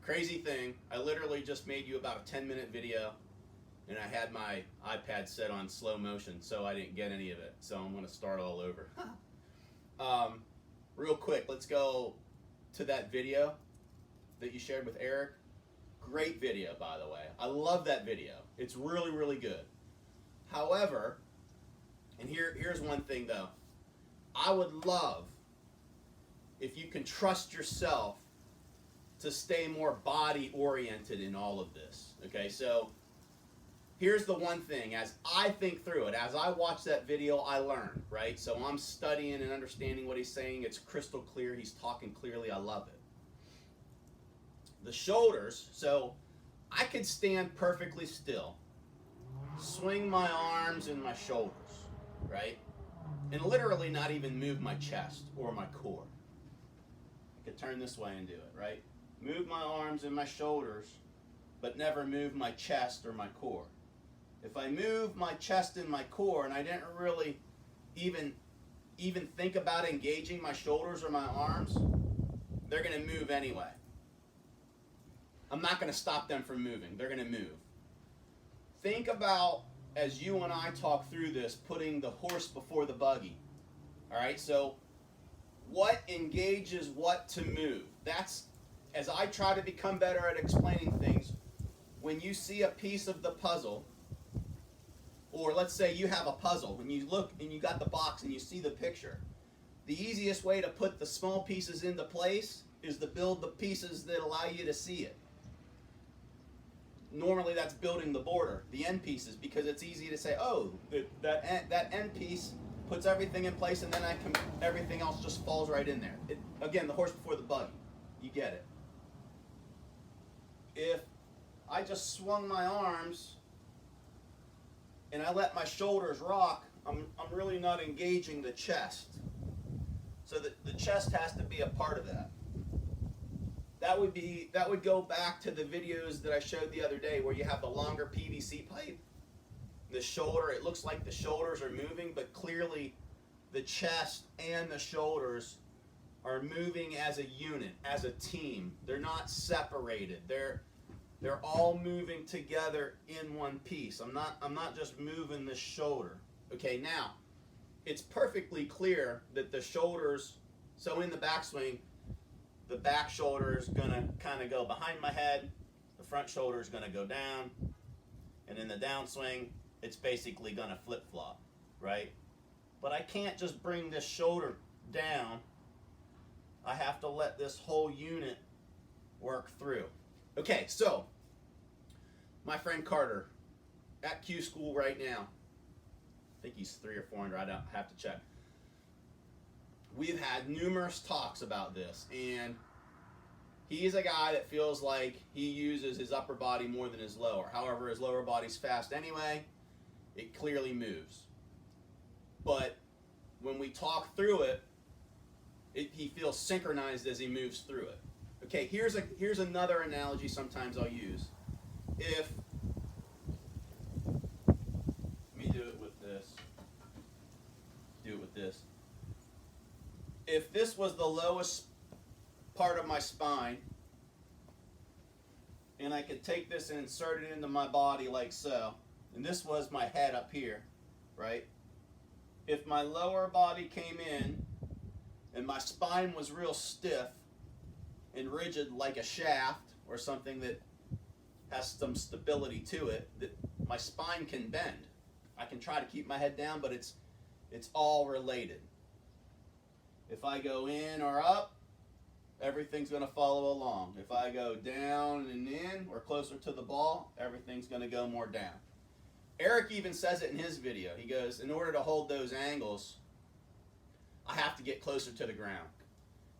Crazy thing, I literally just made you about a 10-minute video, and I had my iPad set on slow motion, so I didn't get any of it. So I'm going to start all over. Real quick, let's go to that video that you shared with Eric. Great video, by the way. I love that video. It's really, really good. However, and here's one thing though. I would love if you can trust yourself to stay more body oriented in all of this. Okay, so here's the one thing. As I think through it, as I watch that video, I learn, right? So I'm studying and understanding what he's saying. It's crystal clear. He's talking clearly. I love it. The shoulders, so I could stand perfectly still, swing my arms and my shoulders, right? And literally not even move my chest or my core. I could turn this way and do it, right? Move my arms and my shoulders, but never move my chest or my core. If I move my chest and my core and I didn't really even think about engaging my shoulders or my arms, they're going to move anyway. I'm not going to stop them from moving. They're going to move. Think about, as you and I talk through this, putting the horse before the buggy. All right, so what engages what to move? That's, as I try to become better at explaining things, when you see a piece of the puzzle, or let's say you have a puzzle, when you look and you got the box and you see the picture, the easiest way to put the small pieces into place is to build the pieces that allow you to see it. Normally that's building the border, the end pieces, because it's easy to say, oh, that end piece puts everything in place, and then everything else just falls right in there. Again, the horse before the buggy. You get it. If I just swung my arms and I let my shoulders rock, I'm really not engaging the chest. So the chest has to be a part of that. That would go back to the videos that I showed the other day where you have the longer PVC pipe. The shoulder, it looks like the shoulders are moving, but clearly the chest and the shoulders are moving as a unit, as a team. They're not separated. They're all moving together in one piece. I'm not just moving the shoulder. Okay, now it's perfectly clear that the shoulders, so in the backswing, the back shoulder is going to kind of go behind my head, the front shoulder is going to go down, and in the downswing, it's basically going to flip-flop, right? But I can't just bring this shoulder down. I have to let this whole unit work through. Okay, so my friend Carter at Q School right now, I think he's 300 or 400, I don't have to check. We've had numerous talks about this, and he's a guy that feels like he uses his upper body more than his lower. However, his lower body's fast anyway. It clearly moves. But when we talk through it, he feels synchronized as he moves through it. Okay, here's another analogy sometimes I'll use. Let me do it with this. If this was the lowest part of my spine, and I could take this and insert it into my body like so, and this was my head up here, right? If my lower body came in and my spine was real stiff and rigid like a shaft or something that has some stability to it, that my spine can bend. I can try to keep my head down, but it's all related. If I go in or up, everything's going to follow along. If I go down and in or closer to the ball, everything's going to go more down. Eric even says it in his video. He goes, in order to hold those angles, I have to get closer to the ground.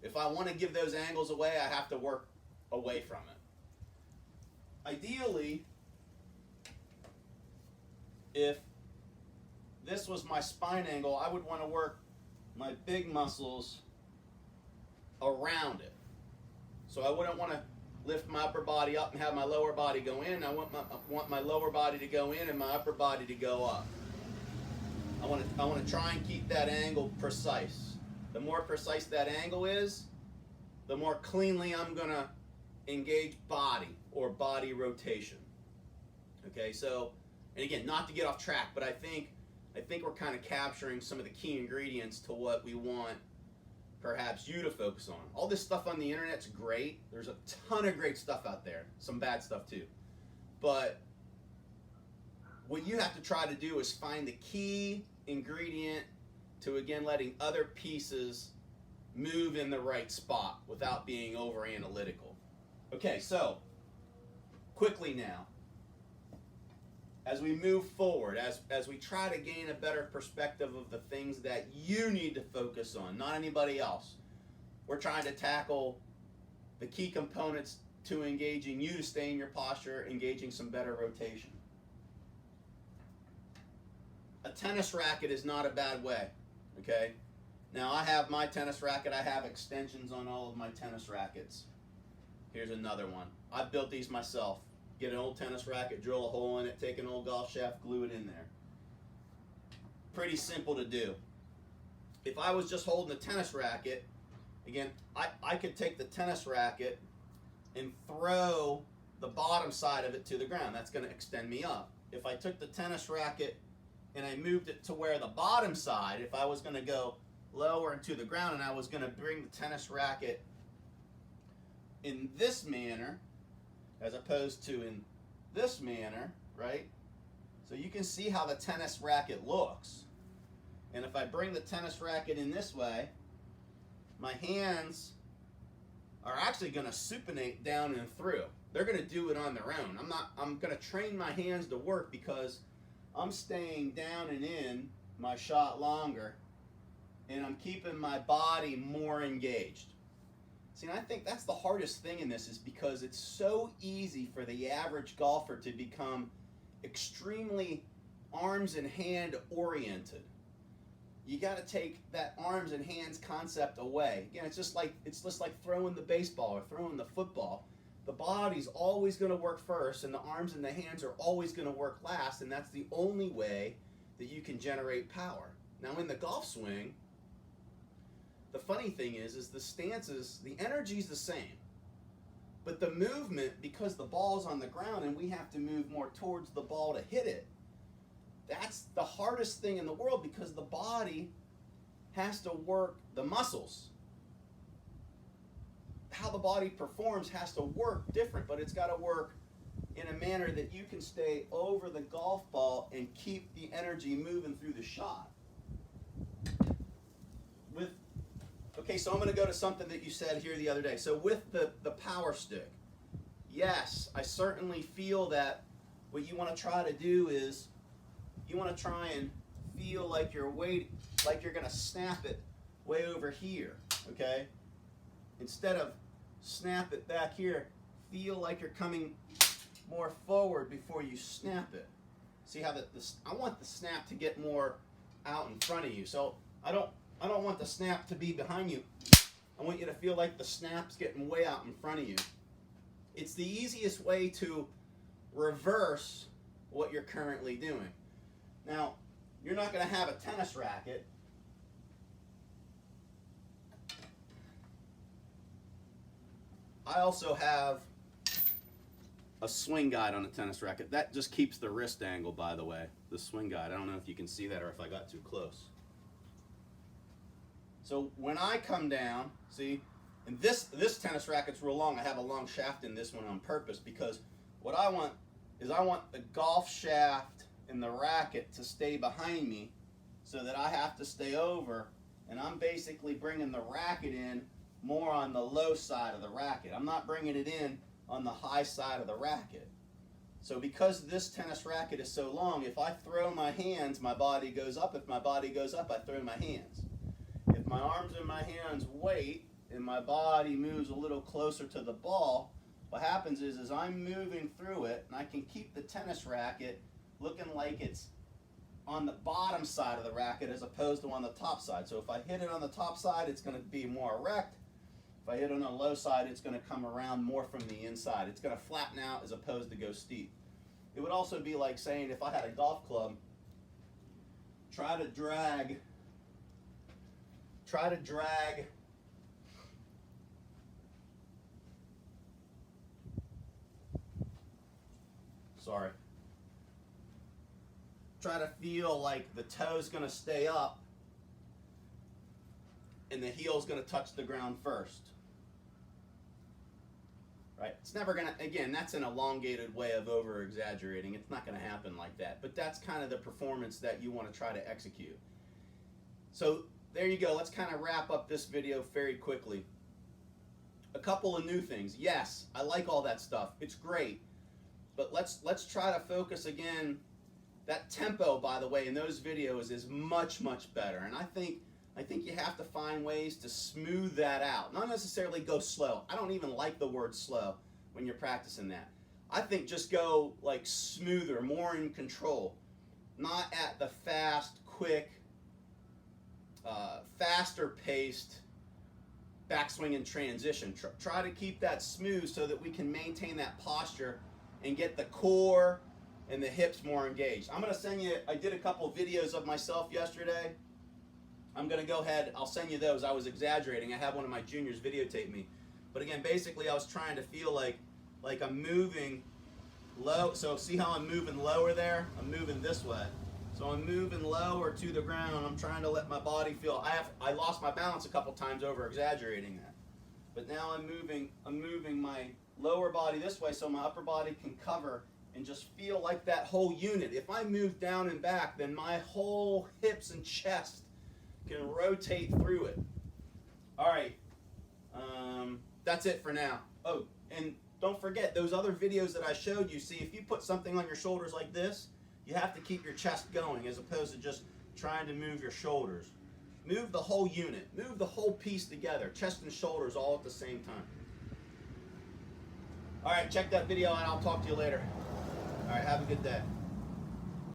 If I want to give those angles away, I have to work away from it. Ideally, if this was my spine angle, I would want to work my big muscles around it. So I wouldn't want to lift my upper body up and have my lower body go in. I want my lower body to go in and my upper body to go up. I want to try and keep that angle precise. The more precise that angle is, the more cleanly I'm going to engage body or body rotation. Okay, so, and again, not to get off track, but I think we're kind of capturing some of the key ingredients to what we want perhaps you to focus on. All this stuff on the internet's great. There's a ton of great stuff out there, some bad stuff too. But what you have to try to do is find the key ingredient to, again, letting other pieces move in the right spot without being over analytical. Okay, so quickly now, as we move forward, as we try to gain a better perspective of the things that you need to focus on, not anybody else, we're trying to tackle the key components to engaging you to stay in your posture, engaging some better rotation. A tennis racket is not a bad way, okay? Now, I have my tennis racket. I have extensions on all of my tennis rackets. Here's another one. I built these myself. Get an old tennis racket, drill a hole in it, take an old golf shaft, glue it in there. Pretty simple to do. If I was just holding the tennis racket, again, I could take the tennis racket and throw the bottom side of it to the ground. That's going to extend me up. If I took the tennis racket and I moved it to where the bottom side, if I was going to go lower into the ground and I was going to bring the tennis racket in this manner, as opposed to in this manner, right? So you can see how the tennis racket looks. And if I bring the tennis racket in this way, my hands are actually going to supinate down and through. They're going to do it on their own. I'm going to train my hands to work because I'm staying down and in my shot longer, and I'm keeping my body more engaged. See, and I think that's the hardest thing in this, is because it's so easy for the average golfer to become extremely arms and hand oriented. You got to take that arms and hands concept away. Again, it's just like throwing the baseball or throwing the football. The body's always going to work first, and the arms and the hands are always going to work last, and that's the only way that you can generate power. Now, in the golf swing, the funny thing is the stances, the energy's the same. But the movement, because the ball's on the ground and we have to move more towards the ball to hit it, that's the hardest thing in the world, because the body has to work the muscles. How the body performs has to work different, but it's got to work in a manner that you can stay over the golf ball and keep the energy moving through the shot. Okay, so I'm going to go to something that you said here the other day. So with the power stick, yes, I certainly feel that what you want to try to do is you want to try and feel like you're going to snap it way over here, okay? Instead of snap it back here, feel like you're coming more forward before you snap it. See how I want the snap to get more out in front of you. So I don't want the snap to be behind you. I want you to feel like the snap's getting way out in front of you. It's the easiest way to reverse what you're currently doing. Now, you're not going to have a tennis racket. I also have a swing guide on a tennis racket. That just keeps the wrist angle, by the way. The swing guide. I don't know if you can see that or if I got too close. So when I come down, see, and this tennis racket's real long. I have a long shaft in this one on purpose, because what I want is I want the golf shaft and the racket to stay behind me, so that I have to stay over, and I'm basically bringing the racket in more on the low side of the racket. I'm not bringing it in on the high side of the racket. So because this tennis racket is so long, if I throw my hands, my body goes up. If my body goes up, I throw my hands. If my arms and my hands wait and my body moves a little closer to the ball, what happens is I'm moving through it, and I can keep the tennis racket looking like it's on the bottom side of the racket as opposed to on the top side. So if I hit it on the top side, it's going to be more erect. If I hit it on the low side, it's going to come around more from the inside. It's going to flatten out as opposed to go steep. It would also be like saying, if I had a golf club, try to drag sorry. Try to feel like the toe's going to stay up and the heel's going to touch the ground first. Right? It's never going to, again, that's an elongated way of over exaggerating. It's not going to happen like that. But that's kind of the performance that you want to try to execute. So there you go. Let's kind of wrap up this video very quickly. A couple of new things. Yes, I like all that stuff. It's great. But let's try to focus again. That tempo, by the way, in those videos is much, much better. And I think you have to find ways to smooth that out. Not necessarily go slow. I don't even like the word slow when you're practicing that. I think just go like smoother, more in control. Not at the fast, quick, faster paced backswing and transition. Try to keep that smooth so that we can maintain that posture and get the core and the hips more engaged. I'm going to send you, I did a couple videos of myself yesterday. I'm going to go ahead, I'll send you those. I was exaggerating. I have one of my juniors videotape me. But again, basically I was trying to feel like I'm moving low. So see how I'm moving lower there? I'm moving this way. So I'm moving lower to the ground. I'm trying to let my body feel, I lost my balance a couple times over exaggerating that. But now I'm moving my lower body this way so my upper body can cover and just feel like that whole unit. If I move down and back, then my whole hips and chest can rotate through it. All right, that's it for now. Oh, and don't forget those other videos that I showed you. See, if you put something on your shoulders like this, you have to keep your chest going as opposed to just trying to move your shoulders. Move the whole unit. Move the whole piece together, chest and shoulders all at the same time. All right, check that video out. I'll talk to you later. All right, have a good day.